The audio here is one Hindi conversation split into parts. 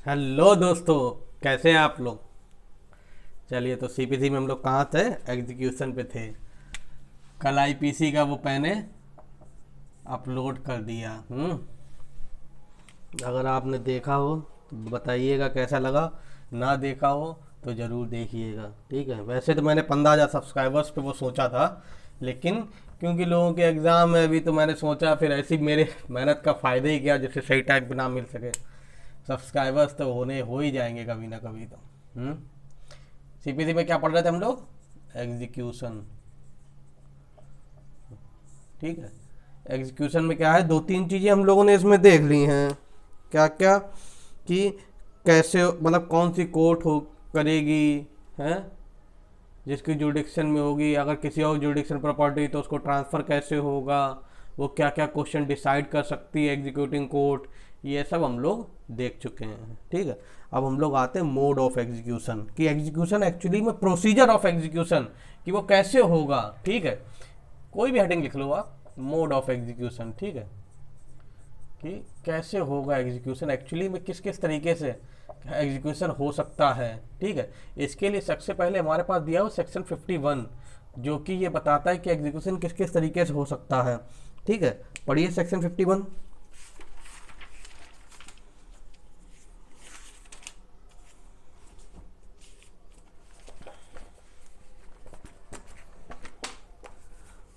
हेलो दोस्तों, कैसे हैं आप लोग। चलिए, तो सीपीसी में हम लोग कहाँ थे? एग्जीक्यूशन पे थे। कल आईपीसी का वो मैंने अपलोड कर दिया। अगर आपने देखा हो तो बताइएगा कैसा लगा। ना देखा हो तो ज़रूर देखिएगा, ठीक है। वैसे तो मैंने 15,000 सब्सक्राइबर्स पे वो सोचा था, लेकिन क्योंकि लोगों के एग्ज़ाम है अभी, तो मैंने सोचा फिर ऐसी मेरे मेहनत का फ़ायदा ही क्या, जिससे सही टाइम पे ना मिल सके। सब्सक्राइबर्स तो होने हो ही जाएंगे कभी ना कभी तो। हम्म सीपीसी में क्या पढ़ रहे थे हम लोग? एग्जीक्यूशन। ठीक है। एग्जीक्यूशन में क्या है, दो तीन चीज़ें हम लोगों ने इसमें देख ली हैं। क्या क्या? कि कैसे, मतलब कौन सी कोर्ट हो करेगी, है जिसकी जुडिक्शन में होगी। अगर किसी और जुडिक्शन प्रॉपर्टी तो उसको ट्रांसफ़र कैसे होगा। वो क्या क्या क्वेश्चन डिसाइड कर सकती है एग्जीक्यूटिंग कोर्ट। ये सब हम लोग देख चुके हैं, ठीक है। अब हम लोग आते हैं मोड ऑफ एग्जीक्यूशन, कि एग्जीक्यूशन एक्चुअली में प्रोसीजर ऑफ एग्जीक्यूशन, कि वो कैसे होगा, ठीक है। कोई भी हेडिंग लिख लो आप, मोड ऑफ एग्जीक्यूशन, ठीक है। कि कैसे होगा एग्जीक्यूशन, एक्चुअली में किस किस तरीके से एग्जीक्यूशन हो सकता है, ठीक है। इसके लिए सबसे पहले हमारे पास दिया हो सेक्शन 51, जो कि ये बताता है कि एग्जीक्यूशन किस किस तरीके से हो सकता है, ठीक है। पढ़िए section 51।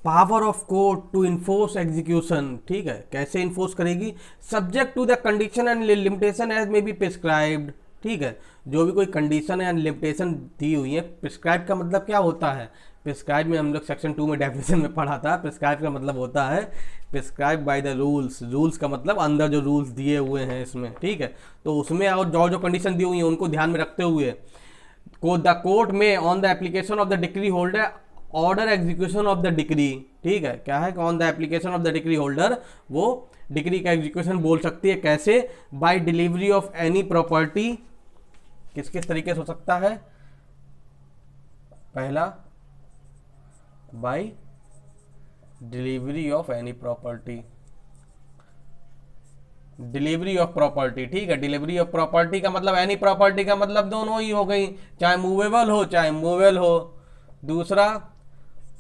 Power of court to enforce execution, ठीक है। कैसे इन्फोर्स करेगी? Subject to the condition and limitation as may be prescribed, ठीक है। जो भी कोई कंडीशन एंड लिमिटेशन दी हुई है। प्रिस्क्राइब का मतलब क्या होता है? प्रिस्क्राइब में हम लोग सेक्शन 2 में डेफिनेशन में पढ़ा था। प्रिस्क्राइब का मतलब होता है prescribe by the rules. Rules का मतलब अंदर जो रूल्स दिए हुए हैं इसमें, ठीक है। तो उसमें और जो जो कंडीशन दी हुई है उनको ध्यान में रखते हुए को the court may on the application of the decree holder order execution of the decree, ठीक है। क्या है? On the application of the decree holder वो डिग्री का एग्जीक्यूशन बोल सकती है। कैसे? By delivery of any property. किस किस तरीके से हो सकता है? पहला, by delivery of any property. Delivery of property, ठीक है। डिलीवरी ऑफ प्रॉपर्टी का मतलब एनी प्रॉपर्टी का मतलब दोनों ही हो गई, चाहे मूवेबल हो चाहे मूवेबल हो। दूसरा,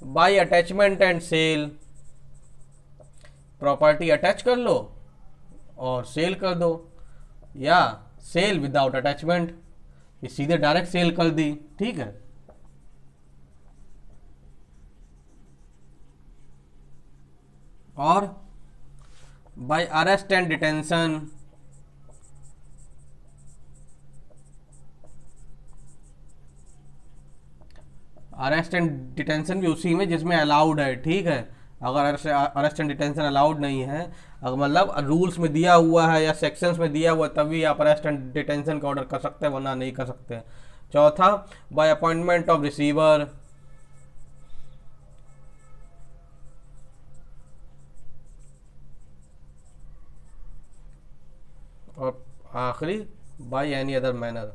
by attachment and sale. Property attach कर लो और सेल कर दो, या सेल विदाउट अटैचमेंट, ये सीधे डायरेक्ट सेल कर दी, ठीक है। और by arrest and detention. Arrest and detention भी उसी में जिसमें अलाउड है, ठीक है। अगर अरेस्ट एंड डिटेंशन अलाउड नहीं है, अगर मतलब रूल्स में दिया हुआ है या सेक्शंस में दिया हुआ है, तभी आप अरेस्ट एंड डिटेंशन का ऑर्डर कर सकते हैं, वरना नहीं कर सकते। चौथा, बाय अपॉइंटमेंट ऑफ रिसीवर। और आखिरी, बाय एनी अदर मैनर।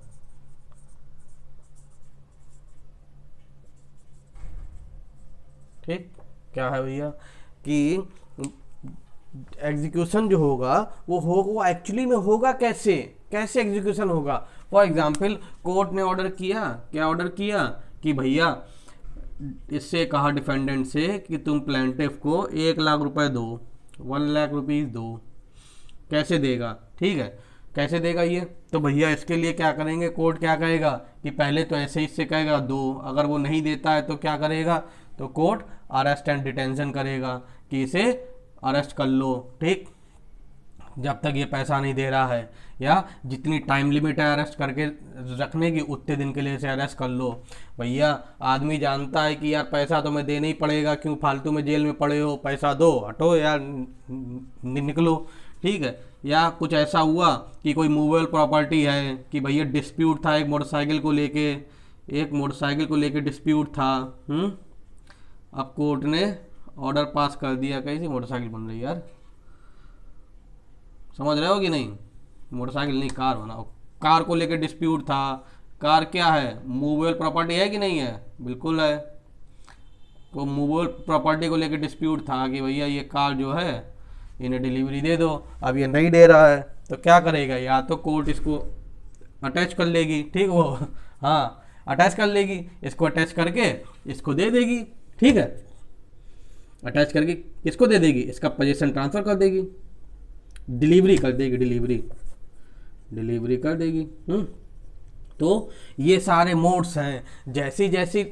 ठीक। क्या है भैया कि एग्जीक्यूशन जो होगा वो एक्चुअली में होगा कैसे? कैसे एग्जीक्यूशन होगा? फॉर एग्जाम्पल, कोर्ट ने ऑर्डर किया, क्या ऑर्डर किया कि भैया इससे कहा डिफेंडेंट से कि तुम प्लेंटिफ को 1 लाख रुपए दो, 1 लाख रुपीज़ दो। कैसे देगा? ठीक है। कैसे देगा ये? तो भैया इसके लिए क्या करेंगे, कोर्ट क्या कहेगा कि पहले तो ऐसे ही इससे कहेगा दो, अगर वो नहीं देता है तो क्या करेगा, तो कोर्ट अरेस्ट एंड डिटेंशन करेगा कि इसे अरेस्ट कर लो, ठीक, जब तक ये पैसा नहीं दे रहा है, या जितनी टाइम लिमिट है अरेस्ट करके रखने की उतने दिन के लिए इसे अरेस्ट कर लो। भैया आदमी जानता है कि यार पैसा तो मैं देना ही पड़ेगा, क्यों फालतू में जेल में पड़े हो, पैसा दो, हटो यार, निकलो, ठीक है। या कुछ ऐसा हुआ कि कोई मूवेबल प्रॉपर्टी है कि भैया डिस्प्यूट था एक मोटरसाइकिल को लेके, एक मोटरसाइकिल को लेके डिस्प्यूट था। अब कोर्ट ने ऑर्डर पास कर दिया, कैसी मोटरसाइकिल बन रही है यार, समझ रहे हो कि नहीं? मोटरसाइकिल नहीं, कार बनाओ। कार को लेके डिस्प्यूट था। कार क्या है? मूवेबल प्रॉपर्टी है कि नहीं है? बिल्कुल है। तो मूवेबल प्रॉपर्टी को लेके डिस्प्यूट था कि भैया ये कार जो है इन्हें डिलीवरी दे दो, अब ये नहीं दे रहा है, तो क्या करेगा? या तो कोर्ट इसको अटैच कर लेगी, ठीक वो, हाँ अटैच कर लेगी, इसको अटैच करके इसको दे देगी, ठीक है, अटैच करके किसको दे देगी, इसका पोजीशन ट्रांसफर कर देगी, डिलीवरी कर देगी, डिलीवरी डिलीवरी कर देगी। तो ये सारे मोड्स हैं। जैसी जैसी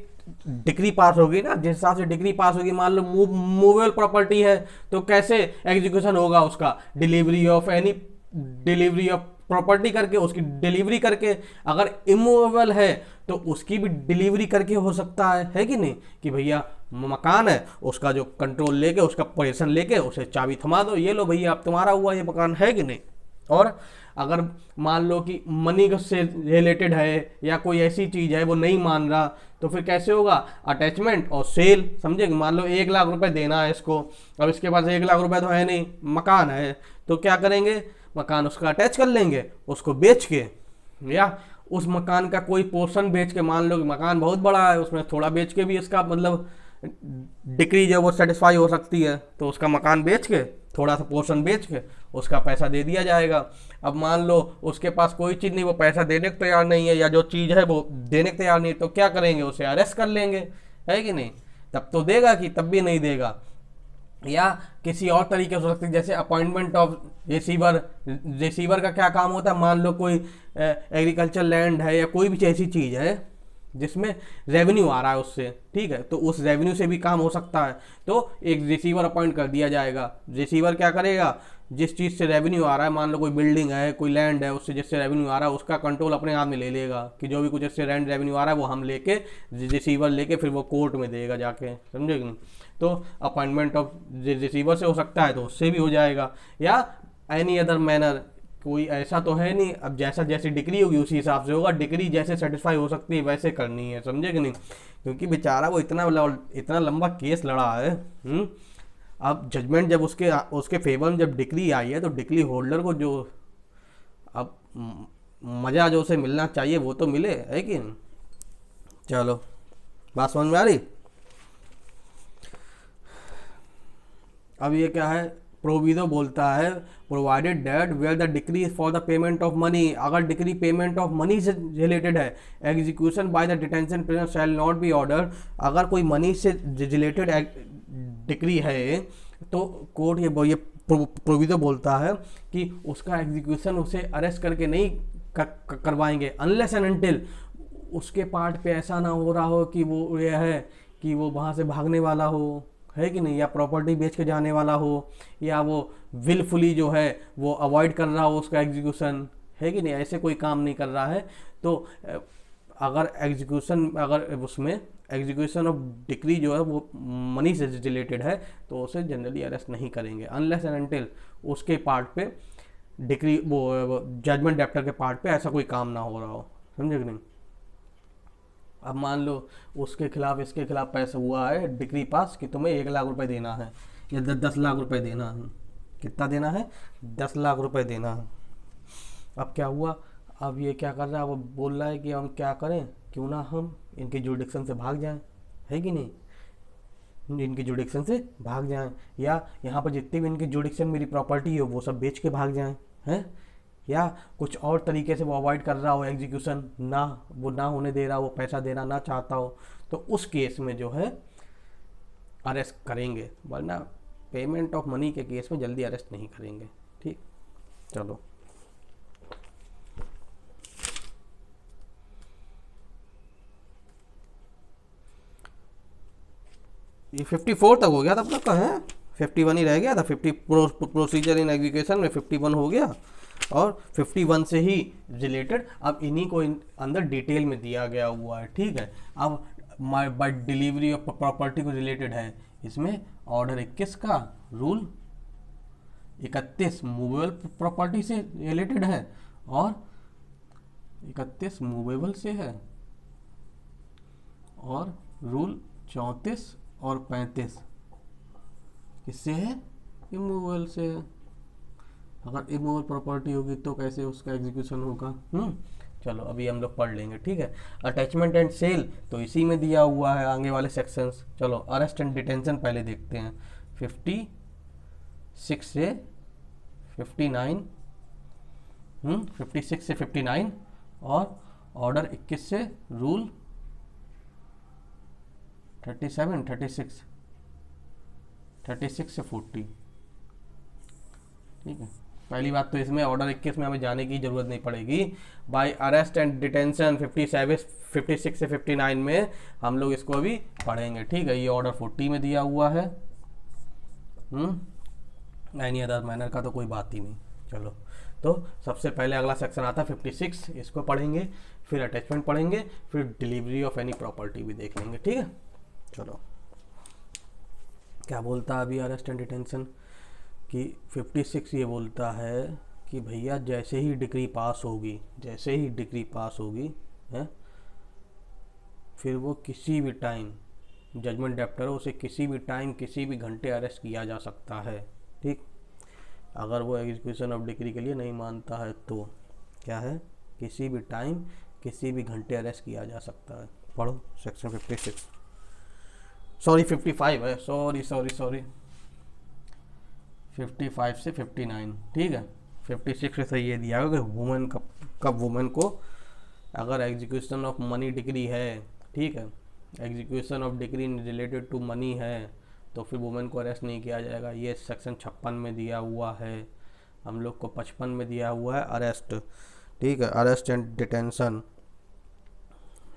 डिग्री पास होगी ना, जिस हिसाब से डिग्री पास होगी, मान लो मूवेबल प्रॉपर्टी है तो कैसे एग्जीक्यूशन होगा उसका, delivery of any, delivery of property करके उसकी डिलीवरी करके, अगर इमूवेबल है तो उसकी भी डिलीवरी करके हो सकता है कि नहीं, कि भैया मकान है उसका जो कंट्रोल लेके, उसका पोजीशन लेके उसे चाबी थमा दो, ये लो भैया अब तुम्हारा हुआ ये मकान, है कि नहीं। और अगर मान लो कि मनी से रिलेटेड है या कोई ऐसी चीज़ है वो नहीं मान रहा, तो फिर कैसे होगा, अटैचमेंट और सेल, समझे। मान लो 1 लाख रुपए देना है इसको, अब इसके पास 1 लाख रुपए तो है नहीं, मकान है, तो क्या करेंगे, मकान उसका अटैच कर लेंगे, उसको बेच के, या उस मकान का कोई पोर्शन बेच के, मान लो कि मकान बहुत बड़ा है उसमें थोड़ा बेच के भी इसका मतलब डिक्री जो वो सेटिस्फाई हो सकती है, तो उसका मकान बेच के थोड़ा सा पोर्शन बेच के उसका पैसा दे दिया जाएगा। अब मान लो उसके पास कोई चीज़ नहीं, वो पैसा देने को तैयार नहीं है, या जो चीज़ है वो देने को तैयार नहीं, तो क्या करेंगे, उसे अरेस्ट कर लेंगे, है कि नहीं। तब तो देगा कि तब भी नहीं देगा। या किसी और तरीके से हो सकती है, जैसे अपॉइंटमेंट ऑफ रिसीवर। रिसीवर का क्या काम होता है, मान लो कोई एग्रीकल्चर लैंड है या कोई भी ऐसी चीज़ है जिसमें रेवेन्यू आ रहा है उससे, ठीक है, तो उस रेवेन्यू से भी काम हो सकता है, तो एक रिसीवर अपॉइंट कर दिया जाएगा। रिसीवर क्या करेगा, जिस चीज़ से रेवेन्यू आ रहा है, मान लो कोई बिल्डिंग है, कोई लैंड है, उससे जिससे रेवेन्यू आ रहा है उसका कंट्रोल अपने हाथ में ले लेगा, कि जो भी कुछ इससे लैंड रेवेन्यू आ रहा है वो हम लेके, रिसीवर लेके फिर वो कोर्ट में देगा जाके, समझे कि नहीं। तो अपॉइंटमेंट ऑफ रिसीवर से हो सकता है, तो उससे भी हो जाएगा। या एनी अदर मैनर, कोई ऐसा तो है नहीं, अब जैसा जैसी डिग्री होगी उसी हिसाब से होगा, डिग्री जैसे सेटिस्फाई हो सकती है वैसे करनी है, समझे कि नहीं। क्योंकि बेचारा वो इतना लंबा केस लड़ा है। अब जजमेंट जब उसके उसके फेवर में जब डिग्री आई है, तो डिग्री होल्डर को जो अब मज़ा जो उसे मिलना चाहिए वो तो मिले, है कि नहीं। चलो बात समझ में आ रही। अब ये क्या है, प्रोविजो बोलता है provided that where the decree for the payment of money, अगर डिक्री पेमेंट ऑफ मनी से रिलेटेड है, execution by the detention prisoner shall not be order, अगर कोई मनी से रिलेटेड डिक्री है तो कोर्ट ये प्रोविजो बोलता है कि उसका एग्जीक्यूशन उसे अरेस्ट करके नहीं करवाएंगे, अनलेस एंड अनटिल उसके पार्ट पे ऐसा ना हो रहा हो कि वो ये है कि वो वहाँ से भागने वाला हो, है कि नहीं, या प्रॉपर्टी बेच के जाने वाला हो, या वो विलफुली जो है वो अवॉइड कर रहा हो उसका एग्जीक्यूशन, है कि नहीं, ऐसे कोई काम नहीं कर रहा है। तो अगर एग्जीक्यूशन, अगर उसमें एग्जीक्यूशन ऑफ डिक्री जो है वो मनी से रिलेटेड है, तो उसे जनरली अरेस्ट नहीं करेंगे, अनलेस एंड अनटिल उसके पार्ट पे डिक्री वो जजमेंट डेप्टर के पार्ट पे ऐसा कोई काम ना हो रहा हो, समझे कि नहीं। अब मान लो उसके खिलाफ इसके खिलाफ पैसा हुआ है डिग्री पास कि तुम्हें 1 लाख रुपए देना है या 10 लाख रुपए देना है, कितना देना है, 10 लाख रुपए देना है। अब क्या हुआ, अब ये क्या कर रहा है, वो बोल रहा है कि हम क्या करें, क्यों ना हम इनके जुडिक्शन से भाग जाएं, है कि नहीं, इनके जुडिक्शन से भाग जाएं, या यहाँ पर जितनी भी इनकी जुडिक्शन मेरी प्रॉपर्टी हो वो सब बेच के भाग जाएं, हैं, या कुछ और तरीके से वो अवॉइड कर रहा हो एग्जीक्यूशन, ना वो ना होने दे रहा हो, वो पैसा देना ना चाहता हो, तो उस केस में जो है अरेस्ट करेंगे, वरना पेमेंट ऑफ मनी के केस में जल्दी अरेस्ट नहीं करेंगे, ठीक। चलो ये 54 तक हो गया था अब तक का है, 51 ही रह गया था, 50 प्रोसीजर इन एग्जीक्यूशन में 51 हो गया, और 51 से ही रिलेटेड अब इन्हीं को अंदर डिटेल में दिया गया हुआ है, ठीक है। अब बाय डिलीवरी ऑफ प्रॉपर्टी को रिलेटेड है, इसमें ऑर्डर 21 का रूल 31 मूवेबल प्रॉपर्टी से रिलेटेड है, और 31 मूवेबल से है, और रूल 34 और 35 किससे है, इमूवेबल से है। अगर इमूवेबल प्रॉपर्टी होगी तो कैसे उसका एग्जीक्यूशन होगा। चलो अभी हम लोग पढ़ लेंगे, ठीक है। अटैचमेंट एंड सेल तो इसी में दिया हुआ है आगे वाले सेक्शंस। चलो अरेस्ट एंड डिटेंशन पहले देखते हैं, 56 से 59, 56 से 59 और ऑर्डर 21 से रूल 36 से 40। ठीक है, पहली बात तो इसमें ऑर्डर 21 में हमें जाने की जरूरत नहीं पड़ेगी। बाय अरेस्ट एंड डिटेंशन 56 से 59 में हम लोग इसको अभी पढ़ेंगे। ठीक है, ये ऑर्डर 40 में दिया हुआ है। एनी अदर मैनर का तो कोई बात ही नहीं। चलो, तो सबसे पहले अगला सेक्शन आता है 56, इसको पढ़ेंगे, फिर अटैचमेंट पढ़ेंगे, फिर डिलीवरी ऑफ एनी प्रॉपर्टी भी देख लेंगे। ठीक है, चलो क्या बोलता है अभी अरेस्ट एंड डिटेंशन कि 56 ये बोलता है कि भैया जैसे ही डिक्री पास होगी है, फिर वो किसी भी टाइम जजमेंट डेप्टर उसे किसी भी टाइम किसी भी घंटे अरेस्ट किया जा सकता है। ठीक, अगर वो एग्जीक्यूशन ऑफ डिक्री के लिए नहीं मानता है तो क्या है, किसी भी टाइम किसी भी घंटे अरेस्ट किया जा सकता है। पढ़ो सेक्शन 55 है, सॉरी 55 से 59। ठीक है, 56 से ये दिया है कि वुमेन कब वुमेन को अगर एग्जीक्यूशन ऑफ मनी डिक्री है, ठीक है, execution of decree related to money है, तो फिर वुमेन को अरेस्ट नहीं किया जाएगा। ये सेक्शन 56 में दिया हुआ है, हम लोग को 55 में दिया हुआ है अरेस्ट। ठीक है, अरेस्ट एंड डिटेंशन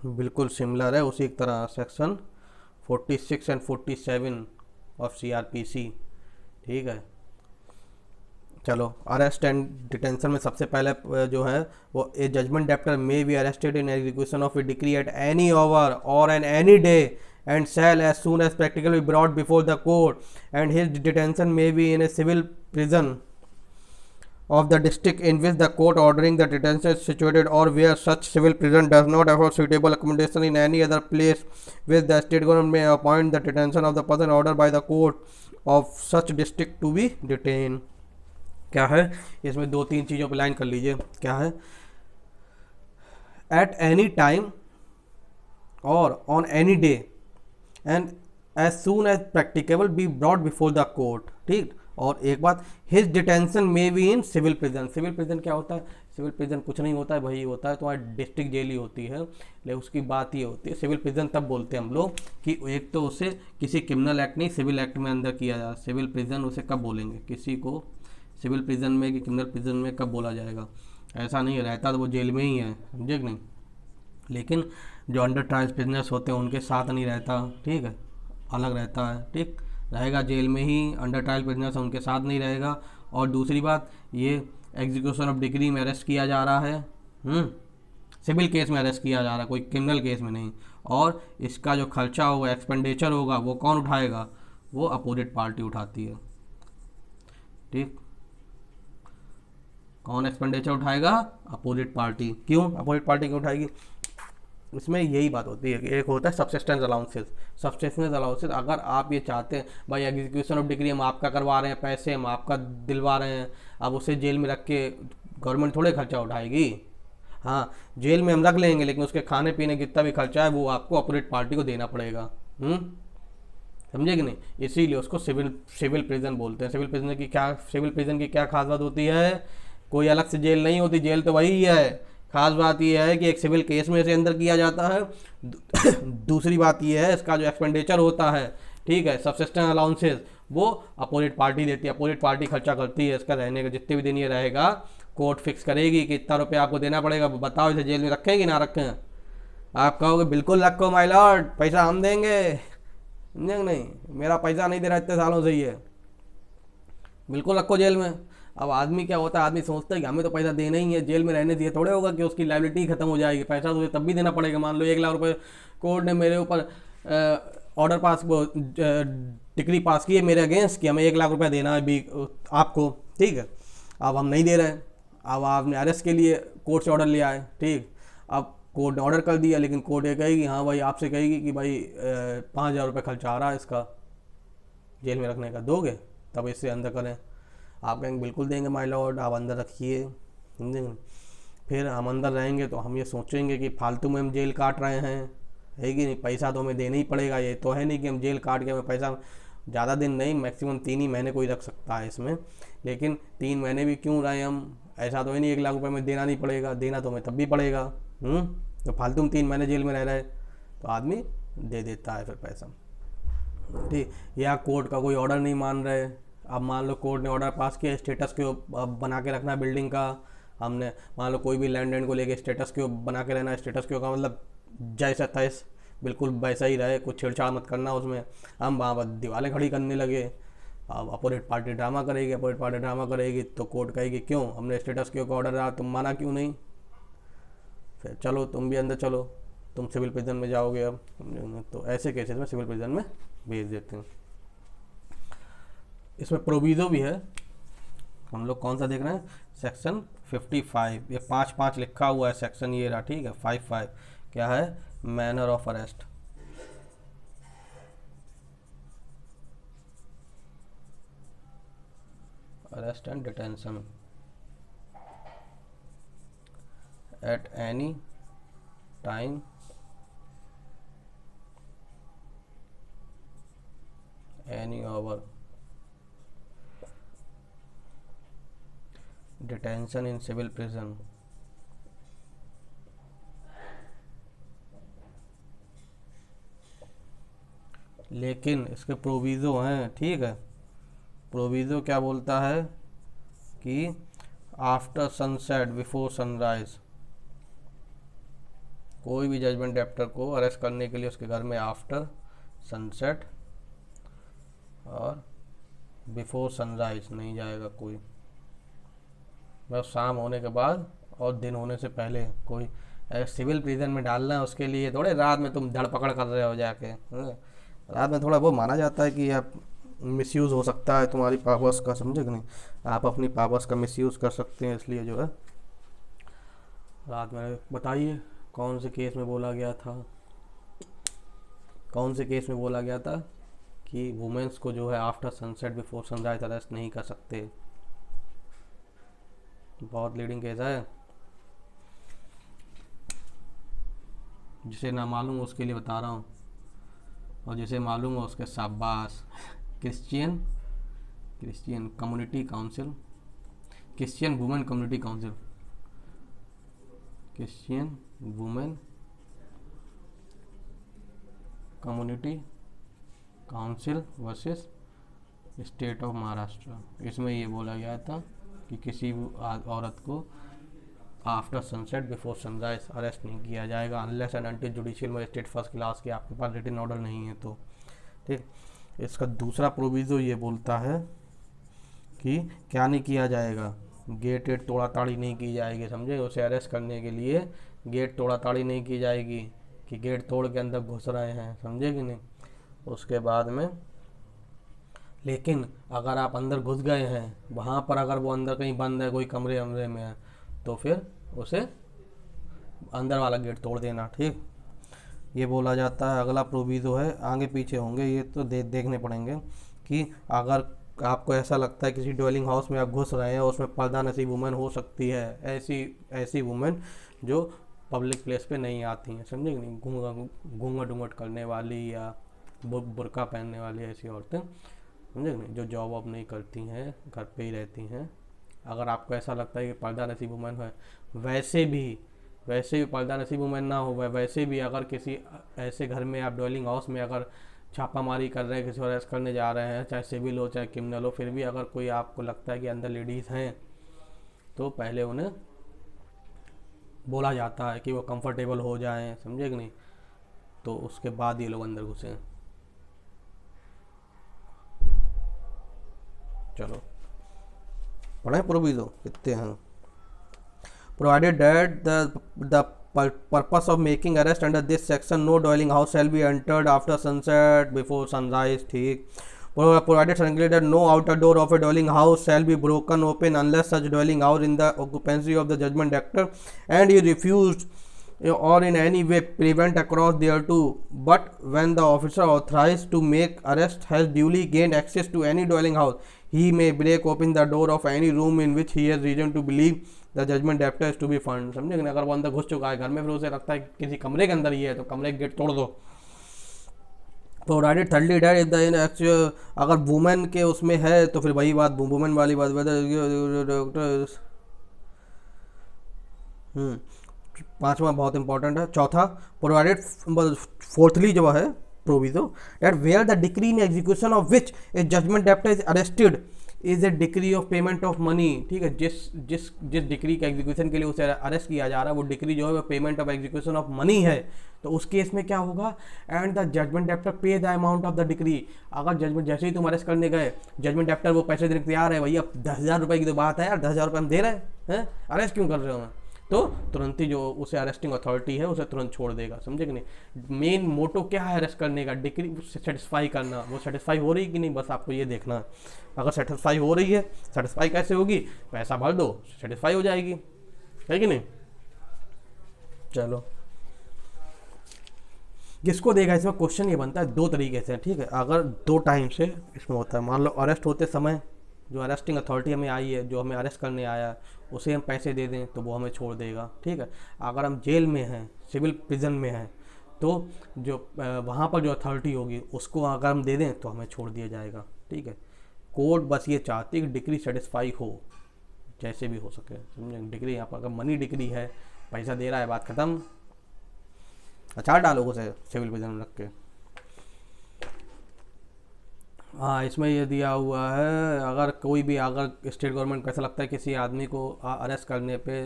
बिल्कुल सिमिलर है, उसी तरह सेक्शन 46 एंड 47 ऑफ CRPC। ठीक है, चलो अरेस्ट एंड डिटेंशन में सबसे पहले जो है वो a judgment debtor may be arrested in execution of a decree at any hour और on any day and shall as soon as practical be brought before the court, and his detention may be in a civil prison of the district in which the court ordering the detention is situated, or where such civil prison does not afford suitable accommodation in any other place which the state government may appoint the detention of the person ordered by the court of such district to be detained। क्या है इसमें, दो तीन चीज़ों पर लाइन कर लीजिए। क्या है, एट एनी टाइम और on any day and as soon as practicable be brought before the court. ठीक, और एक बात, his detention may be in civil prison. Civil prison क्या होता है, सिविल प्रिजन कुछ नहीं होता है भाई, होता है तुम्हारी डिस्ट्रिक्ट जेल ही होती है, लेकिन उसकी बात ये होती है सिविल प्रिजन तब बोलते हैं हम लोग कि एक तो उसे किसी क्रिमिनल एक्ट नहीं सिविल एक्ट में अंदर किया जाए। सिविल प्रिजन उसे कब बोलेंगे, किसी को सिविल प्रिजन में कि क्रिमिनल प्रिजन में कब बोला जाएगा, ऐसा नहीं रहता तो वो जेल में ही है, समझे कि नहीं। लेकिन जो अंडर ट्रायल प्रिजनर्स होते हैं उनके साथ नहीं रहता, ठीक है, अलग रहता है। ठीक, रहेगा जेल में ही, अंडर ट्रायल प्रिजनर्स उनके साथ नहीं रहेगा। और दूसरी बात, ये एग्जीक्यूशन ऑफ डिक्री में अरेस्ट किया जा रहा है, सिविल केस में अरेस्ट किया जा रहा है, कोई क्रिमिनल केस में नहीं। और इसका जो खर्चा होगा, एक्सपेंडिचर होगा, वो कौन उठाएगा, वो अपोजिट पार्टी उठाती है। ठीक, कौन एक्सपेंडिचर उठाएगा, अपोजिट पार्टी। क्यों अपोजिट पार्टी क्यों उठाएगी, इसमें यही बात होती है कि एक होता है सब्सिस्टेंस अलाउंसेस। सब्सिस्टेंस अलाउंसेस अगर आप ये चाहते हैं भाई एग्जीक्यूशन ऑफ डिक्री हम आपका करवा रहे हैं, पैसे हम आपका दिलवा रहे हैं, अब उसे जेल में रख के गवर्नमेंट थोड़े खर्चा उठाएगी। हाँ, जेल में हम रख लेंगे लेकिन उसके खाने पीने जितना भी खर्चा है वो आपको अपोजिट पार्टी को देना पड़ेगा। समझे कि नहीं, इसीलिए उसको सिविल प्रिजन बोलते हैं। सिविल प्रिजन की क्या खास बात होती है, कोई अलग से जेल नहीं होती, जेल तो वही है। खास बात यह है कि एक सिविल केस में से अंदर किया जाता है। दूसरी बात यह है इसका जो एक्सपेंडिचर होता है, ठीक है, सब्सिस्टेंस अलाउंसेस, वो अपोजिट पार्टी देती है, अपोजिट पार्टी खर्चा करती है। इसका रहने का जितने भी दिन ये रहेगा कोर्ट फिक्स करेगी कि इतना रुपये आपको देना पड़ेगा। बताओ इसे जेल में रखें कि ना रखें, आप कहोगे बिल्कुल रखो माय लॉर्ड, पैसा हम देंगे। नहीं, मेरा पैसा नहीं दे रहा इतने सालों से, ये बिल्कुल रखो जेल में। अब आदमी क्या होता है, आदमी सोचता है कि हमें तो पैसा देना ही है, जेल में रहने दिए थोड़े होगा कि उसकी लायबिलिटी खत्म हो जाएगी, पैसा तो तब भी देना पड़ेगा। मान लो 1 लाख रुपए कोर्ट ने मेरे ऊपर ऑर्डर पास डिक्री पास की है मेरे अगेंस्ट कि हमें 1 लाख रुपए देना है भी आपको, ठीक है। अब हम नहीं दे रहे हैं, अब आपने अरेस्ट के लिए कोर्ट से ऑर्डर लिया है, ठीक, अब कोर्ट ने ऑर्डर कर दिया, लेकिन कोर्ट ये कहेगी हाँ भाई, आपसे कहेगी कि भाई 5,000 रुपये खर्चा आ रहा है इसका जेल में रखने का, दोगे तब इससे अंदर करें। आप कहेंगे बिल्कुल देंगे माय लॉर्ड, आप अंदर रखिए, समझेंगे। फिर हम अंदर रहेंगे तो हम ये सोचेंगे कि फालतू में हम जेल काट रहे हैं, है कि नहीं, पैसा तो हमें देना ही पड़ेगा। ये तो है नहीं कि हम जेल काट के हमें पैसा, ज़्यादा दिन नहीं, मैक्सिमम 3 ही महीने कोई रख सकता है इसमें, लेकिन 3 महीने भी क्यों रहे हम, ऐसा तो है नहीं 1 लाख रुपए में देना नहीं पड़ेगा, देना तो हमें तब भी पड़ेगा। तो फालतू में 3 महीने जेल में रह रहे तो आदमी दे देता है फिर पैसा, ठीक। या कोर्ट का कोई ऑर्डर नहीं मान रहे, अब मान लो कोर्ट ने ऑर्डर पास किया स्टेटस क्यों बना के रखना बिल्डिंग का, हमने मान लो कोई भी लैंड को लेके स्टेटस क्यों बना के रहना, स्टेटस क्यों का मतलब जैसा तैस बिल्कुल वैसा ही रहे, कुछ छेड़छाड़ मत करना उसमें। हम वहाँ पर दीवारें खड़ी करने लगे, अब अपोजिट पार्टी ड्रामा करेगी, अपोजिट पार्टी ड्रामा करेगी तो कोर्ट कहेगी क्यों हमने स्टेटस क्यों का ऑर्डर रहा, तुम माना क्यों नहीं, फिर चलो तुम भी अंदर चलो, तुम सिविल प्रिजन में जाओगे। अब तो ऐसे केसेस में सिविल प्रिजन में भेज देते हैं। इसमें प्रोविजो भी है, हम लोग कौन सा देख रहे हैं, सेक्शन 55, ये 5 लिखा हुआ है सेक्शन, ये रहा, ठीक है। 55 क्या है, manner of arrest. Arrest and detention at any time any hour, detention in civil prison, लेकिन इसके प्रोविज़ो हैं, ठीक है। प्रोविज़ो क्या बोलता है कि आफ्टर सनसेट बिफोर सनराइज, कोई भी जजमेंट डेप्टर को अरेस्ट करने के लिए उसके घर में आफ्टर सनसेट और बिफोर सनराइज नहीं जाएगा कोई, बस शाम होने के बाद और दिन होने से पहले कोई। सिविल प्रिजन में डालना है उसके लिए थोड़े रात में तुम धड़पकड़ कर रहे हो जाके, रात में थोड़ा वो माना जाता है कि आप मिसयूज़ हो सकता है तुम्हारी पावर्स का, समझे कि नहीं, आप अपनी पावर्स का मिसयूज़ कर सकते हैं, इसलिए जो है रात में। बताइए कौन से केस में बोला गया था, कौन से केस में बोला गया था कि वुमेन्स को जो है after sunset before sunrise arrest नहीं कर सकते, बहुत लीडिंग केस है, जिसे ना मालूम हो उसके लिए बता रहा हूँ, और जिसे मालूम हो उसके शाबाश। Christian community council, Christian women community council, Christian women community council versus state of Maharashtra. इसमें ये बोला गया था कि किसी औरत को after sunset before sunrise arrest नहीं किया जाएगा unless and until judicial magistrate first class के आपके पास रिटन ऑर्डर नहीं है तो, ठीक। इसका दूसरा प्रोविज़ो ये बोलता है कि क्या नहीं किया जाएगा, गेट तोड़ा ताड़ी नहीं की जाएगी, समझे। उसे अरेस्ट करने के लिए गेट तोड़ा ताड़ी नहीं की जाएगी कि गेट तोड़ के अंदर घुस रहे हैं, समझे कि नहीं। उसके बाद में लेकिन अगर आप अंदर घुस गए हैं, वहाँ पर अगर वो अंदर कहीं बंद है, कोई कमरे वमरे में है, तो फिर उसे अंदर वाला गेट तोड़ देना, ठीक। ये बोला जाता है। अगला प्रोविज़ो है, आगे पीछे होंगे ये तो देखने पड़ेंगे, कि अगर आपको ऐसा लगता है किसी ड्वेलिंग हाउस में आप घुस रहे हैं, उसमें पर्दा नसी वुमेन हो सकती है, ऐसी वुमेन जो पब्लिक प्लेस पे नहीं आती हैं, समझे कि नहीं, घूंघट ढूंघट करने वाली या बुर्का पहनने वाली ऐसी औरतें, समझे कि नहीं, जो जॉब वॉब नहीं करती हैं, घर पे ही रहती हैं। अगर आपको ऐसा लगता है कि पर्दा नसी वुमेन है, वैसे भी पर्दा नसी वुमेन ना हो, वैसे भी अगर किसी ऐसे घर में आप ड्वेलिंग हाउस में अगर छापामारी कर रहे हैं, किसी को अरेस्ट करने जा रहे हैं, चाहे सिविल हो चाहे क्रिमिनल हो, फिर भी अगर कोई आपको लगता है कि अंदर लेडीज़ हैं, तो पहले उन्हें बोला जाता है कि वो कंफर्टेबल हो जाएं, समझे कि नहीं, तो उसके बाद ये लोग अंदर घुसे। चलो पढ़े प्रोविज़ो कितने हैं। Provided that the purpose of making arrest under this section, no dwelling house shall be entered after sunset before sunrise, ठीक। Provided strictly that no outer door of a dwelling house shall be broken open unless such dwelling house in the occupancy of the judgment debtor and he refused or in any way prevent across thereto, but when the officer authorized to make arrest has duly gained access to any dwelling house, he may break open the door of any room in which he has reason to believe the judgment debtor is to be found, समझे कि अगर वो अंदर घुस चुका है घर में, फिर उसे लगता है किसी कमरे के अंदर ही है, तो कमरे के गेट तोड़ दो। Provided thirdly that is the actual, अगर वुमेन के उसमें है तो फिर वही बात वुमेन वाली बात, पांचवा बहुत इंपॉर्टेंट है। चौथा, प्रोवाइडेड, फोर्थली जो है proviso that where the decree in execution of which a judgment debtor is arrested is a decree of payment of money. ठीक है, जिस जिस जिस डिक्री के एग्जीक्यूशन के लिए उसे अरेस्ट किया जा रहा है वो डिक्री जो है वो payment of execution of money है, तो उस केस में क्या होगा, एंड द जजमेंट डेप्टर पे the amount of the decree. अगर जजमेंट जैसे ही तुम अरेस्ट करने गए, जजमेंट डेप्टर वो पैसे देने तैयार है, भैया 10,000 रुपये की तो बात है यार, 10,000 रुपये हम दे रहे हैं, अरेस्ट क्यों कर रहे हो मैं, तो तुरंत ही जो उसे अरेस्टिंग अथॉरिटी है उसे तुरंत छोड़ देगा। समझे कि नहीं। मेन मोटो क्या है अरेस्ट करने का, डिक्री सेटिस्फाई करना, वो सेटिस्फाई हो रही कि नहीं, बस आपको ये देखना है। अगर सेटिस्फाई हो रही है, सेटिस्फाई कैसे होगी, पैसा भर दो सेटिस्फाई हो जाएगी, है कि नहीं। चलो, किसको देगा इसमें, क्वेश्चन ये बनता है दो तरीके से, ठीक है। अगर दो टाइम से इसमें होता है, मान लो अरेस्ट होते समय जो अरेस्टिंग अथॉरिटी हमें आई है, जो हमें अरेस्ट करने आया, उसे हम पैसे दे दें तो वो हमें छोड़ देगा, ठीक है। अगर हम जेल में हैं, सिविल प्रिजन में हैं, तो जो वहाँ पर जो अथॉरिटी होगी उसको अगर हम दे दें तो हमें छोड़ दिया जाएगा, ठीक है। कोर्ट बस ये चाहती है कि डिक्री सेटिस्फाई हो, जैसे भी हो सके, समझे। डिक्री यहाँ पर अगर मनी डिक्री है, पैसा दे रहा है, बात खत्म, अचार डालो उसे सिविल प्रिजन में रख के। हाँ, इसमें ये दिया हुआ है, अगर कोई भी, अगर स्टेट गवर्नमेंट को ऐसा लगता है किसी आदमी को अरेस्ट करने पे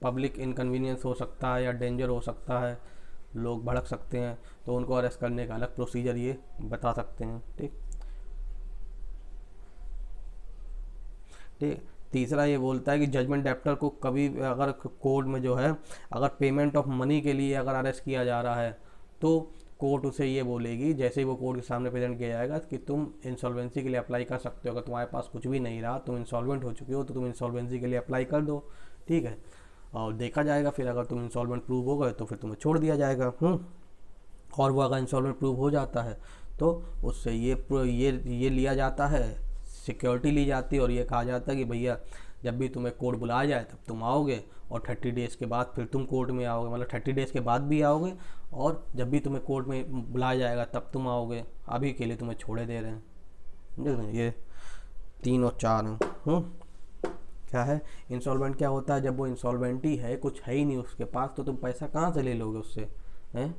पब्लिक इनकन्वीनियंस हो सकता है या डेंजर हो सकता है, लोग भड़क सकते हैं, तो उनको अरेस्ट करने का अलग प्रोसीजर ये बता सकते हैं, ठीक। ठीक, तीसरा ये बोलता है कि जजमेंट डेप्टर को कभी अगर कोर्ट में जो है अगर पेमेंट ऑफ मनी के लिए अगर अरेस्ट किया जा रहा है, तो कोर्ट उसे ये बोलेगी, जैसे ही वो कोर्ट के सामने प्रेजेंट किया जाएगा, कि तुम इंसॉल्वेंसी के लिए अप्लाई कर सकते हो। अगर तुम्हारे पास कुछ भी नहीं रहा, तुम इंसॉल्वेंट हो चुके हो, तो तुम इंसॉल्वेंसी के लिए अप्लाई कर दो, ठीक है। और देखा जाएगा फिर, अगर तुम इंसॉल्वेंट प्रूव हो गए तो फिर तुम्हें छोड़ दिया जाएगा। और वो अगर इंसॉल्वेंट प्रूव हो जाता है तो उससे ये लिया जाता है, सिक्योरिटी ली जाती है, और ये कहा जाता है कि भैया जब भी तुम्हें कोर्ट बुलाया जाए तब तुम आओगे, और 30 डेज़ के बाद फिर तुम कोर्ट में आओगे, मतलब 30 डेज़ के बाद भी आओगे, और जब भी तुम्हें कोर्ट में बुलाया जाएगा तब तुम आओगे। अभी के लिए तुम्हें छोड़े दे रहे हैं। ये 3 और 4 हैं। क्या है इंसॉल्वेंट, क्या होता है, जब वो इंसॉल्वेंटी है, कुछ है ही नहीं उसके पास, तो तुम पैसा कहाँ से ले लोगे उससे, हैं,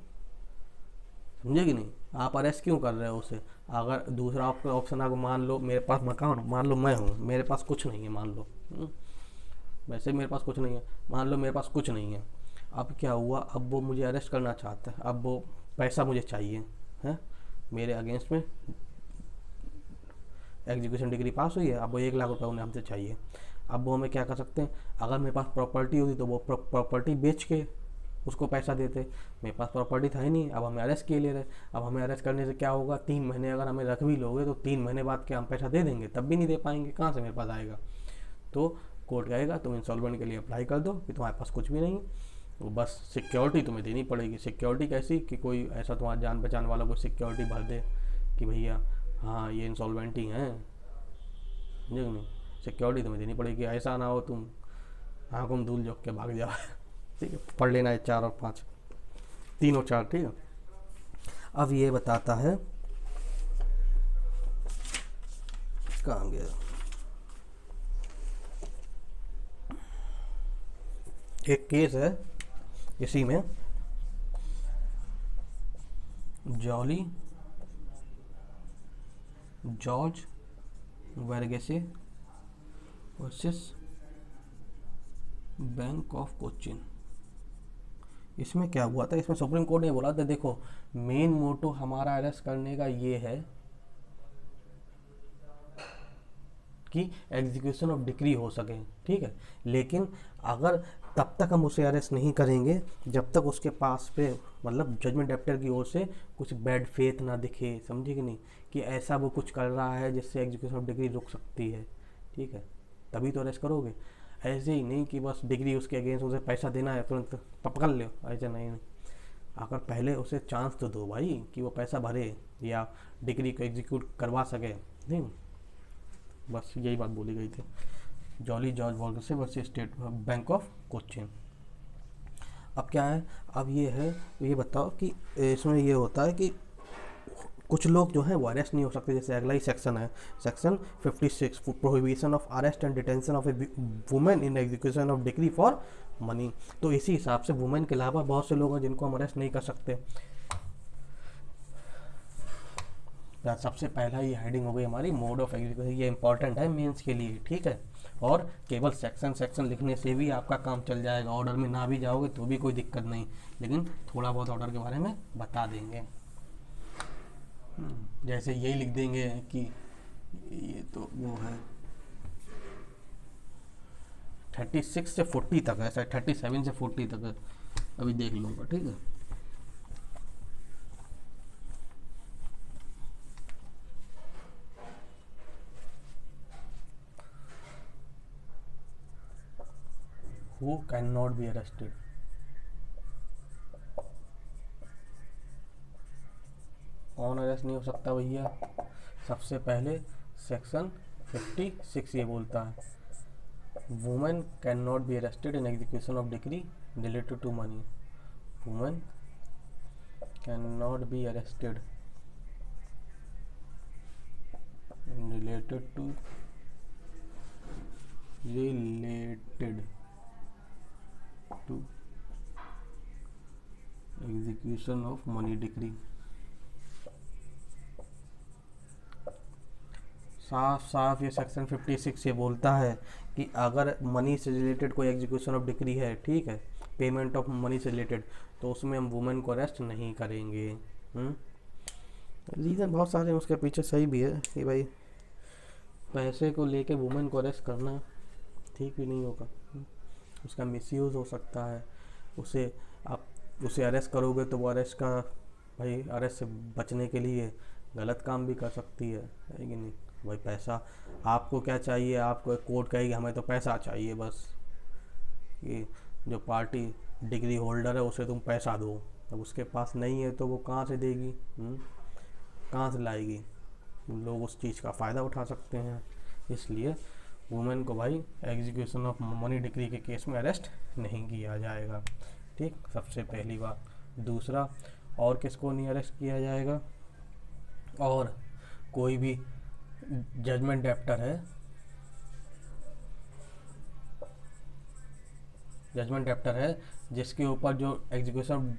समझे कि नहीं। आप अरेस्ट क्यों कर रहे हो उसे। अगर दूसरा ऑप्शन आपको, मान लो मेरे पास मकान, मान लो मैं हूँ, मेरे पास कुछ नहीं है, मान लो, वैसे मेरे पास कुछ नहीं है, मान लो मेरे पास कुछ नहीं है, अब क्या हुआ, अब वो मुझे अरेस्ट करना चाहता है, अब वो पैसा मुझे चाहिए है, मेरे अगेंस्ट में एग्जीक्यूशन डिग्री पास हुई है, अब वो 1 लाख रुपये उन्हें हमसे चाहिए। अब वो हमें क्या कर सकते हैं, अगर मेरे पास प्रॉपर्टी होती तो वो प्रॉपर्टी बेच के उसको पैसा देते। मेरे पास प्रॉपर्टी था ही नहीं, अब हमें अरेस्ट किए ले रहे। अब हमें अरेस्ट करने से क्या होगा, 3 महीने अगर हमें रख भी लोगे तो 3 महीने बाद क्या हम पैसा दे देंगे, तब भी नहीं दे पाएंगे, कहाँ से मेरे पास आएगा। तो कोर्ट कहेगा तुम इंसॉल्वेंट के लिए अप्लाई कर दो कि तुम्हारे पास कुछ भी नहीं, वो बस सिक्योरिटी तुम्हें देनी पड़ेगी। सिक्योरिटी कैसी, कि कोई ऐसा तुम्हारा जान पहचान वाला कोई सिक्योरिटी भर दे कि भैया हाँ ये इंसॉल्वेंट ही हैं, समझे नहीं, सिक्योरिटी तुम्हें देनी पड़ेगी। ऐसा ना हो तुम आँखों में धूल झोंक के भाग जाओ। ठीक है, पढ़ लेना है 4 और 5, 3 और 4, ठीक है। अब ये बताता है, कहाँ गया, एक केस है इसी में, George Varghese versus bank of Cochin. इसमें क्या हुआ था, इसमें सुप्रीम कोर्ट ने बोला था देखो मेन मोटो हमारा अरेस्ट करने का ये है कि एग्जीक्यूशन ऑफ डिक्री हो सके, ठीक है। लेकिन अगर तब तक हम उसे अरेस्ट नहीं करेंगे जब तक उसके पास पे, मतलब जजमेंट डेप्टर की ओर से कुछ बैड फेथ ना दिखे, समझे कि नहीं, कि ऐसा वो कुछ कर रहा है जिससे एग्जीक्यूशन ऑफ डिग्री रुक सकती है, ठीक है, तभी तो अरेस्ट करोगे। ऐसे ही नहीं कि बस डिग्री उसके अगेंस्ट उसे पैसा देना है तुरंत पकड़ लो, ऐसा नहीं। अगर पहले उसे चांस तो दो भाई कि वो पैसा भरे या डिग्री को एग्जीक्यूट करवा सके, नहीं, बस यही बात बोली गई थी। George Varghese versus state bank of Cochin. अब क्या है, अब ये है, ये बताओ कि इसमें ये होता है कि कुछ लोग जो है वो अरेस्ट नहीं हो सकते। जैसे अगला ही सेक्शन है, section 56, prohibition of arrest and detention of A women in execution of degree for money. तो इसी हिसाब से वुमेन के अलावा बहुत से लोग हैं जिनको हम अरेस्ट नहीं कर सकते। सबसे पहला ये हेडिंग हो गई हमारी मोड ऑफ एग्जीक्यूशन, ये इंपॉर्टेंट है मेंस के लिए, ठीक है। और केवल सेक्शन लिखने से भी आपका काम चल जाएगा, ऑर्डर में ना भी जाओगे तो भी कोई दिक्कत नहीं, लेकिन थोड़ा बहुत ऑर्डर के बारे में बता देंगे। जैसे यही लिख देंगे कि ये तो वो है 36 से 40 तक है, 37 से 40 तक है, अभी देख लूँगा, ठीक है। Who cannot be arrested? कौन अरेस्ट नहीं हो सकता भैया? सबसे पहले सेक्शन 56 ये बोलता है women can not be arrested in execution of decree related to money. Women can not be arrested related to execution of money decree. साफ साफ ये सेक्शन 56 ये बोलता है कि अगर मनी से रिलेटेड कोई एग्जीक्यूशन ऑफ डिग्री है, ठीक है, पेमेंट ऑफ मनी से रिलेटेड, तो उसमें हम वुमेन को अरेस्ट नहीं करेंगे। रीज़न बहुत सारे हैं उसके पीछे, सही भी है कि भाई पैसे को लेके वुमेन को अरेस्ट करना ठीक भी नहीं होगा, उसका मिसयूज़ हो सकता है। आप उसे अरेस्ट करोगे तो वो अरेस्ट से बचने के लिए गलत काम भी कर सकती है कि नहीं। भाई पैसा आपको क्या चाहिए, आपको कोर्ट कहेगी हमें तो पैसा चाहिए बस, कि जो पार्टी डिग्री होल्डर है उसे तुम पैसा दो, अब उसके पास नहीं है तो वो कहाँ से देगी, कहाँ से लाएगी। लोग उस चीज़ का फ़ायदा उठा सकते हैं, इसलिए वुमेन को भाई एग्जीक्यूशन ऑफ मनी डिग्री के केस में अरेस्ट नहीं किया जाएगा, ठीक, सबसे पहली बात। दूसरा, और किसको नहीं अरेस्ट किया जाएगा, और कोई भी जजमेंट डेप्टर है जिसके ऊपर जो एग्जीक्यूशन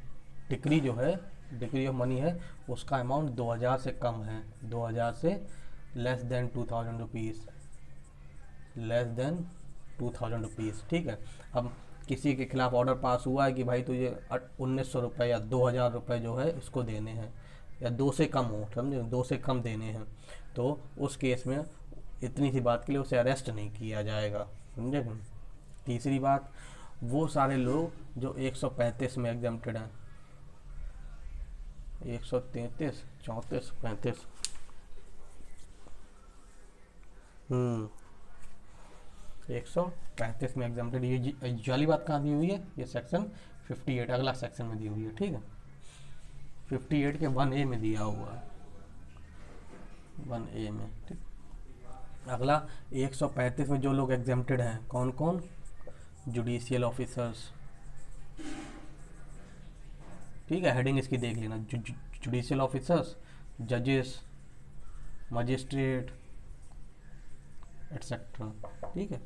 डिग्री जो है, डिग्री ऑफ मनी है, उसका अमाउंट 2000 से कम है, 2000 से less than 2000 rupees, less than 2000 rupees, ठीक है। अब किसी के खिलाफ ऑर्डर पास हुआ है कि भाई तुझे 1900 रुपये या 2000 रुपये जो है इसको देने हैं, या 2 से कम हो, समझे, 2 से कम देने हैं, तो उस केस में इतनी सी बात के लिए उसे अरेस्ट नहीं किया जाएगा, समझे। तीसरी बात, वो सारे लोग जो 135 में एग्जम्प्टेड हैं, 133, 34, 35, 135 में एग्जम्प्टेड, ये वाली बात कहाँ दी हुई है, ये सेक्शन 58 अगला सेक्शन में दी हुई है, ठीक है, 58 के 1A में दिया हुआ है, 1A में, ठीक। अगला 135 में जो लोग एग्जम्प्टेड हैं, कौन कौन, जुडिशियल ऑफिसर्स, ठीक है, हेडिंग इसकी देख लेना, जुडिशियल ऑफिसर्स, जजेस, मजिस्ट्रेट एटसेट्रा, ठीक है।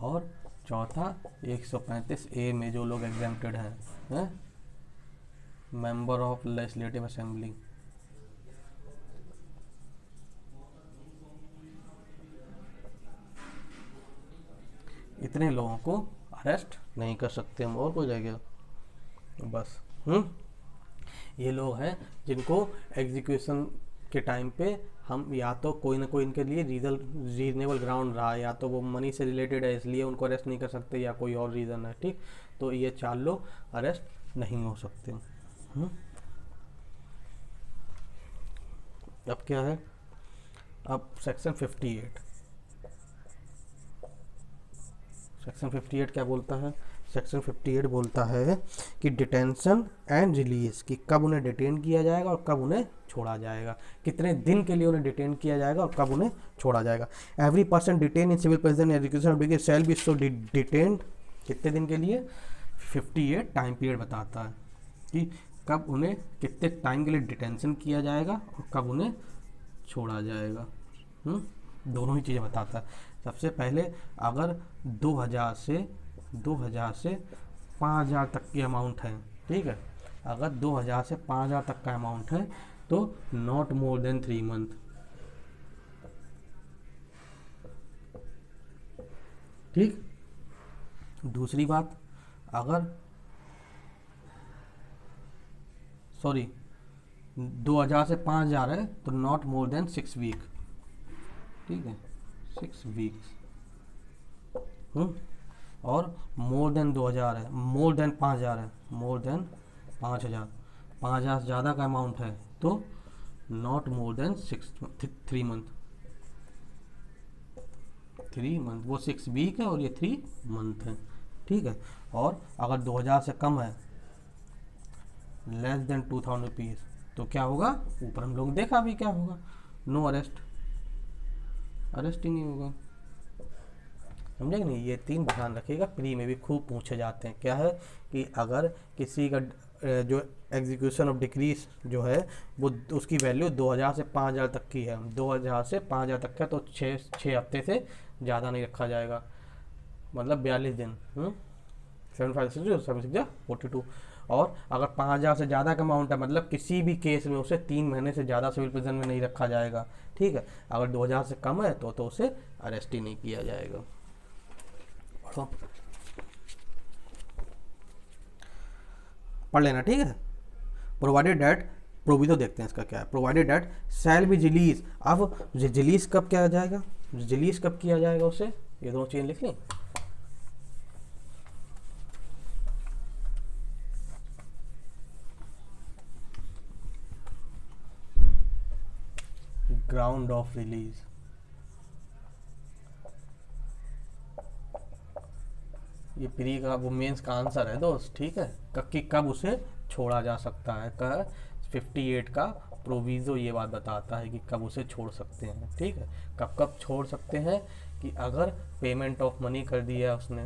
और चौथा 135A में जो लोग एग्जम्प्टेड हैं, मेंबर ऑफ लेजिस्लेटिव असेंबली, इतने लोगों को अरेस्ट नहीं कर सकते हम, और कोई रह गया बस। ये लोग हैं जिनको एग्जीक्यूशन के टाइम पे हम या तो कोई ना कोई इनके लिए रीजनेबल ग्राउंड रहा, या तो वो मनी से रिलेटेड है इसलिए उनको अरेस्ट नहीं कर सकते, या कोई और रीज़न है, ठीक। तो ये 4 लोग अरेस्ट नहीं हो सकते। अब क्या है, अब सेक्शन 58, सेक्शन 58 क्या बोलता है, सेक्शन 58 बोलता है कि डिटेंशन एंड रिलीज, कि कब उन्हें डिटेन किया जाएगा और कब उन्हें छोड़ा जाएगा, कितने दिन के लिए उन्हें डिटेन किया जाएगा और कब उन्हें छोड़ा जाएगा। Every person detain in civil prison execution of decree shall be so detained, कितने दिन के लिए, 58 टाइम पीरियड बताता है कि कब उन्हें कितने टाइम के लिए डिटेंशन किया जाएगा और कब उन्हें छोड़ा जाएगा। दोनों ही चीज़ें बताता है। सबसे पहले अगर 2000 से 5000 तक की अमाउंट है, ठीक है, अगर 2000 से 5000 तक का अमाउंट है तो नॉट मोर देन 3 मंथ। ठीक। दूसरी बात, अगर 2000 से 5000 है तो नॉट मोर देन 6 वीक। ठीक है, 6 वीक्स। और मोर देन 2000 है, मोर देन 5000 है, मोर देन 5000, 5000 से ज़्यादा का अमाउंट है तो not more than 3 month. 3 month, वो 6 वीक है और ये 3 मंथ है। ठीक है। और अगर 2000 से कम है, लेस देन 2000 रुपीज़, तो क्या होगा, ऊपर हम लोग देखा भी क्या होगा, नो अरेस्ट, अरेस्ट ही नहीं होगा। समझे कि नहीं। ये 3 ध्यान रखिएगा, प्री में भी खूब पूछे जाते हैं। क्या है कि अगर किसी का जो एग्जीक्यूशन ऑफ डिक्रीज जो है वो उसकी वैल्यू 2000 से 5000 तक की है, 2000 से 5000 तक का, तो 6 हफ्ते से ज़्यादा नहीं रखा जाएगा, मतलब 42 दिन। 7 5 6 7 6 42। और अगर 5000 से ज़्यादा का अमाउंट है, मतलब किसी भी केस में उसे 3 महीने से ज़्यादा सिविल प्रिजन में नहीं रखा जाएगा। ठीक है। अगर 2000 से कम है तो उसे अरेस्ट ही नहीं किया जाएगा। पढ़ लेना। ठीक है। प्रोवाइडेड डेट, प्रोविजो देखते हैं इसका क्या है। Provided that shall be release. अब रिलीज कब किया जाएगा, रिलीज कब किया जाएगा उसे, ये दोनों चीजें लिख लें। ग्राउंड ऑफ रिलीज, ये प्री का वो मेंस का आंसर है दोस्त। ठीक है। कब उसे छोड़ा जा सकता है, 58 का प्रोविजो ये बात बताता है कि कब उसे छोड़ सकते हैं। ठीक है। कब छोड़ सकते हैं कि अगर पेमेंट ऑफ मनी कर दिया उसने,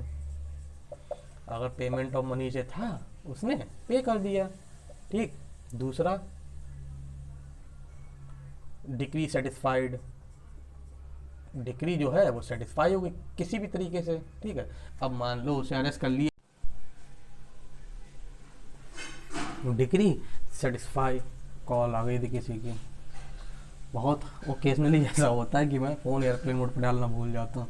अगर पेमेंट ऑफ मनी से था उसने पे कर दिया। ठीक। दूसरा, डिक्री सेटिस्फाइड, डिक्री जो है वो सेटिस्फाई होगी किसी भी तरीके से। ठीक है। अब मान लो उसे अरेस्ट कर लिया, डिक्री सेटिस्फाई, कॉल आ गई थी किसी की, बहुत ओकेजनली ऐसा होता है कि मैं फ़ोन एयरप्लेन मोड पर डालना भूल जाता हूँ।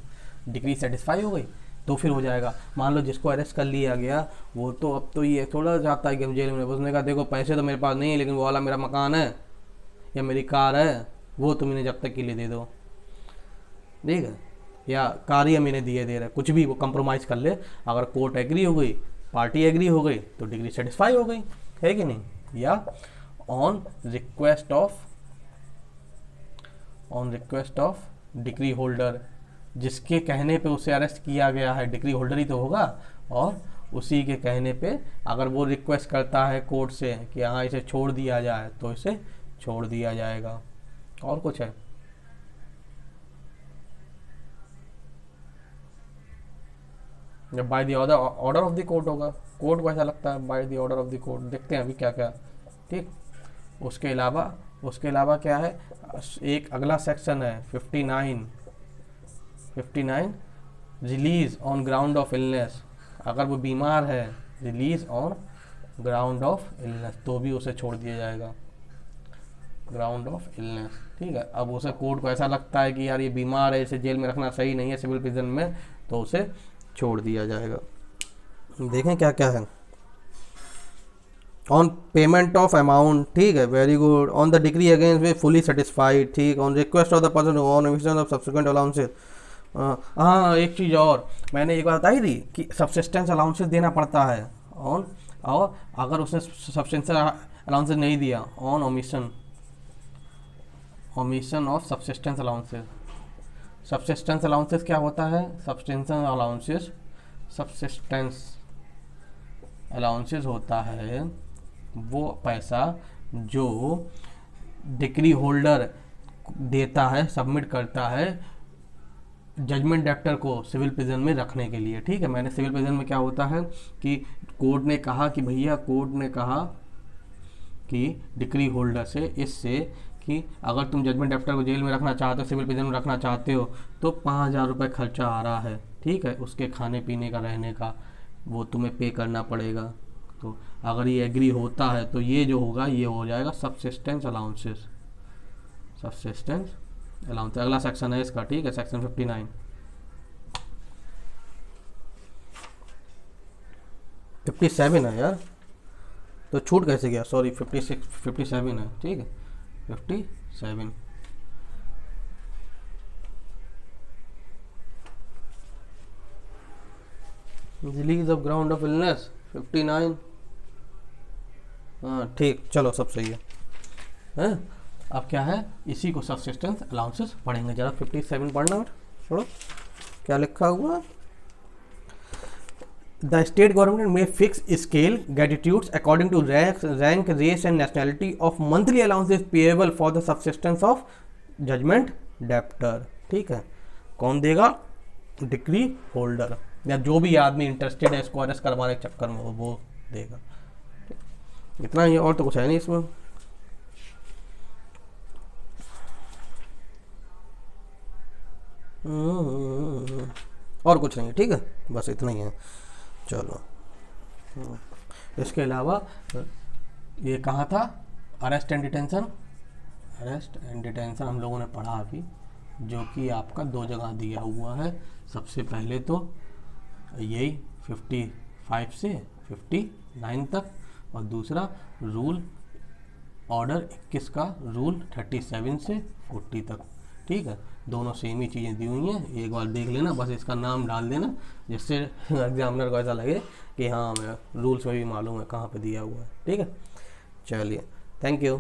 डिक्री सेटिस्फाई हो गई तो फिर हो जाएगा। मान लो जिसको अरेस्ट कर लिया गया वो तो अब तो ये थोड़ा चाहता है कि हम जेल में, उसने कहा देखो पैसे तो मेरे पास नहीं है लेकिन वो वाला मेरा मकान है या मेरी कार है वो तुम इन्हें जब तक के लिए दे दो। ठीक है। या कार ही हम इन्हें दिए दे रहे, कुछ भी वो कंप्रोमाइज़ कर ले। अगर कोर्ट एग्री हो गई, पार्टी एग्री हो गई तो डिग्री सेटिस्फाई हो गई, है कि नहीं। या on request of decree holder, जिसके कहने पे उसे अरेस्ट किया गया है, डिक्री होल्डर ही तो होगा, और उसी के कहने पे अगर वो रिक्वेस्ट करता है कोर्ट से कि हाँ इसे छोड़ दिया जाए तो इसे छोड़ दिया जाएगा। और कुछ है, जब by the order of the court होगा, कोर्ट को ऐसा लगता है by the order of the court. देखते हैं अभी क्या क्या। ठीक। उसके अलावा क्या है, एक अगला सेक्शन है 59 release on ground of illness. अगर वो बीमार है, release on ground of illness, तो भी उसे छोड़ दिया जाएगा, ग्राउंड ऑफ इलनेस। ठीक है। अब उसे कोर्ट को ऐसा लगता है कि यार ये बीमार है, इसे जेल में रखना सही नहीं है सिविल प्रिजन में, तो उसे छोड़ दिया जाएगा। देखें क्या क्या है। ऑन पेमेंट ऑफ अमाउंट, ठीक है, very good. On the decree against we fully satisfied, ठीक। On request of the person on omission of subsequent allowances. हाँ, एक चीज़ और मैंने एक बात बताई थी कि सब्सिस्टेंस अलाउंसेस देना पड़ता है ऑन, और अगर उसने सब्सिस्टेंस अलाउंसेस नहीं दिया, on omission of subsistence allowances. Subsistence allowances क्या होता है, सब्सिस्टेंस अलाउंसेस होता है वो पैसा जो डिक्री होल्डर देता है, सबमिट करता है जजमेंट डेप्टर को सिविल प्रिजन में रखने के लिए। ठीक है। मैंने सिविल प्रिजन में क्या होता है कि कोर्ट ने कहा कि भैया, कोर्ट ने कहा कि डिक्री होल्डर से, इससे कि अगर तुम जजमेंट डेप्टर को जेल में रखना चाहते हो, सिविल प्रिजन में रखना चाहते हो, तो 5,000 रुपये खर्चा आ रहा है, ठीक है, उसके खाने पीने का, रहने का, वो तुम्हें पे करना पड़ेगा। तो अगर ये एग्री होता है तो ये जो होगा ये हो जाएगा सब्सिस्टेंस अलाउंसेस, सब्सिस्टेंस अलाउंस। अगला सेक्शन है इसका, ठीक है, सेक्शन 59। 57 है यार, तो छूट कैसे गया, सॉरी 56 57 है, ठीक है, 57। Release of ground of illness 59। हाँ ठीक, चलो सब सही है, हैं? अब क्या है, इसी को सब्सिस्टेंस अलाउंसेस पढ़ेंगे। जरा 57 पढ़ना, छोड़ो क्या लिखा हुआ। The state government may fix scale gratitudes according to rank race and nationality of monthly allowances payable for the subsistence of judgment debtor, ठीक है। कौन देगा, डिक्री होल्डर, या जो भी आदमी इंटरेस्टेड है इसको अरेस्ट करवाने के चक्कर में वो देगा। इतना ही, और तो कुछ है नहीं इसमें। और कुछ नहीं है, ठीक है, बस इतना ही है। चलो, इसके अलावा ये कहाँ था, arrest and detention, arrest and detention हम लोगों ने पढ़ा अभी, जो कि आपका 2 जगह दिया हुआ है। सबसे पहले तो यही 55 से 59 तक, और दूसरा रूल ऑर्डर 21 का रूल 37 से 40 तक, ठीक है। दोनों सेम ही चीज़ें दी हुई हैं, एक बार देख लेना, बस इसका नाम डाल देना, जिससे एग्जामिनर को ऐसा लगे कि हाँ हमें रूल्स में भी मालूम है कहाँ पे दिया हुआ है, ठीक है। चलिए, थैंक यू।